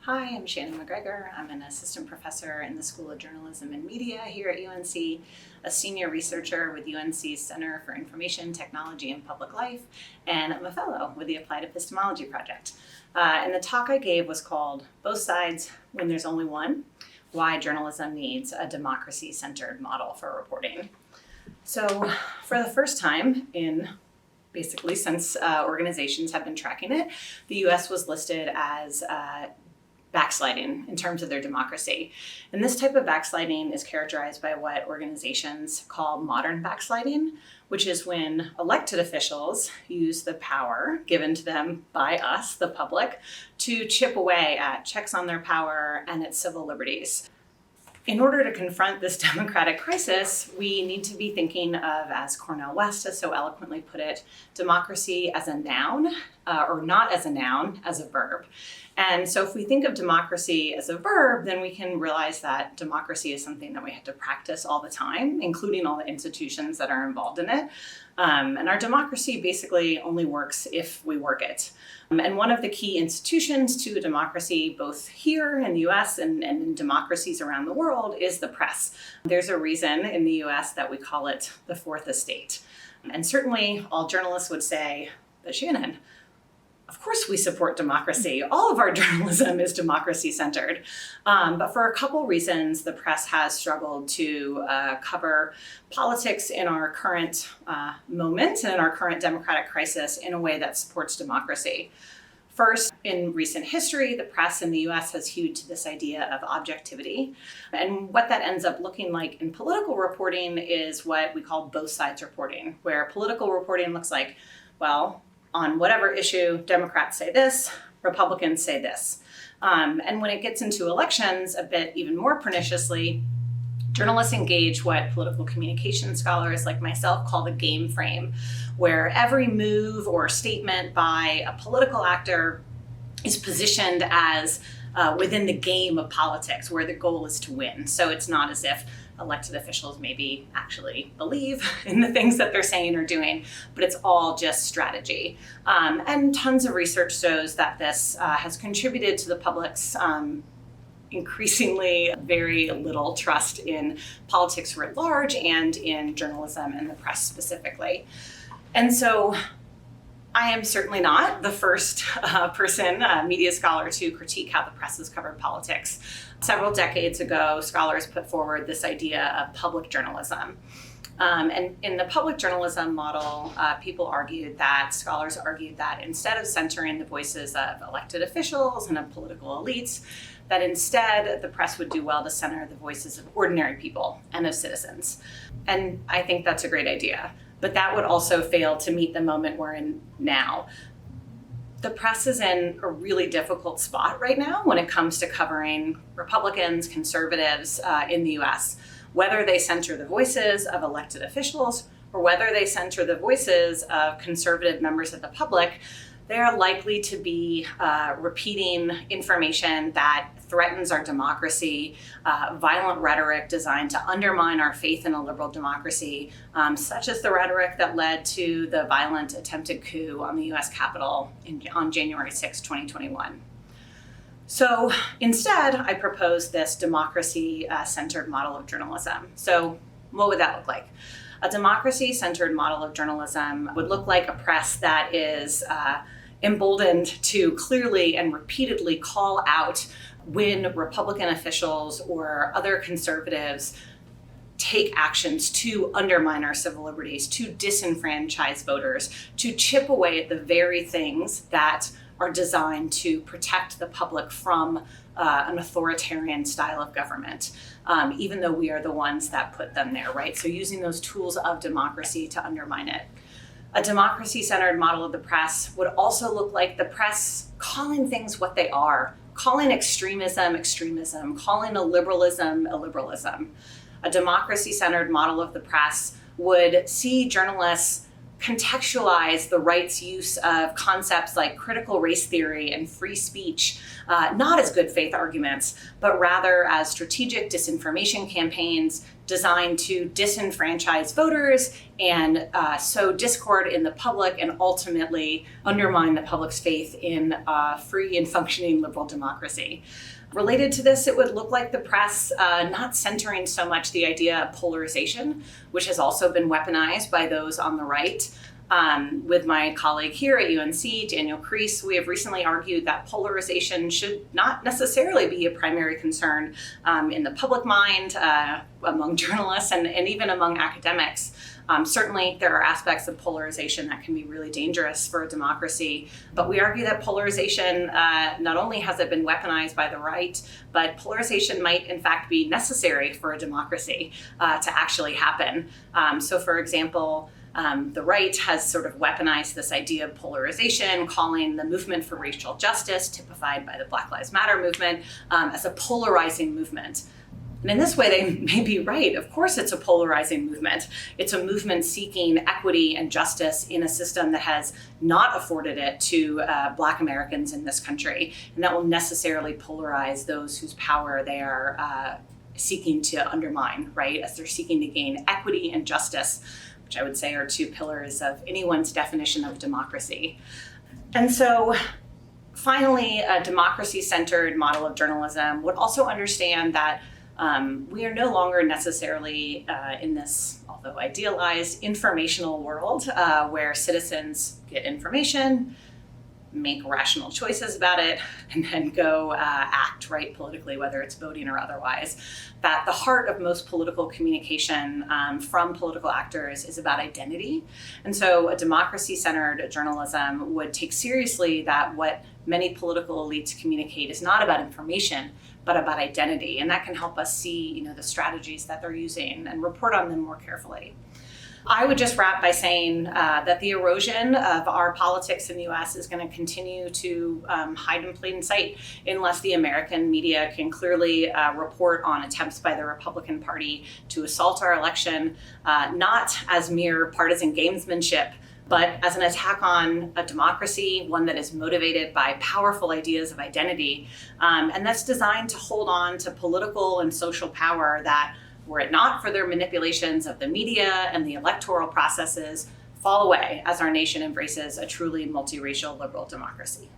Hi, I'm Shannon McGregor. I'm an assistant professor in the School of Journalism and Media here at UNC, a senior researcher with UNC's Center for Information Technology and Public Life, and I'm a fellow with the Applied Epistemology Project. And the talk I gave was called Both Sides When There's Only One: Why Journalism Needs a Democracy-Centered Model for Reporting. So for the first time basically since organizations have been tracking it, the US was listed as backsliding in terms of their democracy. And this type of backsliding is characterized by what organizations call modern backsliding, which is when elected officials use the power given to them by us, the public, to chip away at checks on their power and its civil liberties. In order to confront this democratic crisis, we need to be thinking of, as Cornel West has so eloquently put it, democracy as a noun, or not as a noun, as a verb. And so if we think of democracy as a verb, then we can realize that democracy is something that we have to practice all the time, including all the institutions that are involved in it. And our democracy basically only works if we work it. And one of the key institutions to a democracy, both here in the US and in democracies around the world, is the press. There's a reason in the US that we call it the fourth estate. And certainly all journalists would say, but Shannon, of course we support democracy. All of our journalism is democracy-centered. But for a couple reasons, the press has struggled to cover politics in our current moment and in our current democratic crisis in a way that supports democracy. First, in recent history, the press in the US has hewed to this idea of objectivity. And what that ends up looking like in political reporting is what we call both sides reporting, where political reporting looks like, well, on whatever issue, Democrats say this, Republicans say this. And when it gets into elections, a bit even more perniciously, journalists engage what political communication scholars like myself call the game frame, where every move or statement by a political actor is positioned as within the game of politics, where the goal is to win. So it's not as if elected officials maybe actually believe in the things that they're saying or doing, but it's all just strategy. And tons of research shows that this has contributed to the public's increasingly very little trust in politics writ large and in journalism and the press specifically. And so I am certainly not the first media scholar to critique how the press has covered politics. Several decades ago, scholars put forward this idea of public journalism. And in the public journalism model, scholars argued that instead of centering the voices of elected officials and of political elites, that instead the press would do well to center the voices of ordinary people and of citizens. And I think that's a great idea. But that would also fail to meet the moment we're in now. The press is in a really difficult spot right now when it comes to covering Republicans, conservatives in the US, whether they center the voices of elected officials or whether they center the voices of conservative members of the public. They are likely to be repeating information that threatens our democracy, violent rhetoric designed to undermine our faith in a liberal democracy, such as the rhetoric that led to the violent attempted coup on the US Capitol on January 6, 2021. So instead, I propose this democracy-centered model of journalism. So what would that look like? A democracy-centered model of journalism would look like a press that is emboldened to clearly and repeatedly call out when Republican officials or other conservatives take actions to undermine our civil liberties, to disenfranchise voters, to chip away at the very things that are designed to protect the public from an authoritarian style of government, even though we are the ones that put them there, right? So using those tools of democracy to undermine it. A democracy-centered model of the press would also look like the press calling things what they are, calling extremism, extremism, calling a liberalism. A democracy-centered model of the press would see journalists contextualize the right's use of concepts like critical race theory and free speech, not as good faith arguments, but rather as strategic disinformation campaigns designed to disenfranchise voters and sow discord in the public and ultimately undermine the public's faith in free and functioning liberal democracy. Related to this, it would look like the press not centering so much the idea of polarization, which has also been weaponized by those on the right. With my colleague here at UNC, Daniel Kreis, we have recently argued that polarization should not necessarily be a primary concern in the public mind, among journalists, and even among academics. Certainly, there are aspects of polarization that can be really dangerous for a democracy, but we argue that polarization, not only has it been weaponized by the right, but polarization might in fact be necessary for a democracy to actually happen. So for example, the right has sort of weaponized this idea of polarization, calling the movement for racial justice, typified by the Black Lives Matter movement, as a polarizing movement. And in this way, they may be right. Of course, it's a polarizing movement. It's a movement seeking equity and justice in a system that has not afforded it to Black Americans in this country. And that will necessarily polarize those whose power they are seeking to undermine, right? As they're seeking to gain equity and justice, which I would say are two pillars of anyone's definition of democracy. And so finally, a democracy-centered model of journalism would also understand that we are no longer necessarily in this, although idealized, informational world where citizens get information, make rational choices about it, and then go act, right, politically, whether it's voting or otherwise. That the heart of most political communication from political actors is about identity. And so a democracy-centered journalism would take seriously that what many political elites communicate is not about information, but about identity. And that can help us see, the strategies that they're using and report on them more carefully. I would just wrap by saying that the erosion of our politics in the US is going to continue to hide in plain sight unless the American media can clearly report on attempts by the Republican Party to assault our election, not as mere partisan gamesmanship, but as an attack on a democracy, one that is motivated by powerful ideas of identity, and that's designed to hold on to political and social power that, were it not for their manipulations of the media and the electoral processes, fall away as our nation embraces a truly multiracial liberal democracy.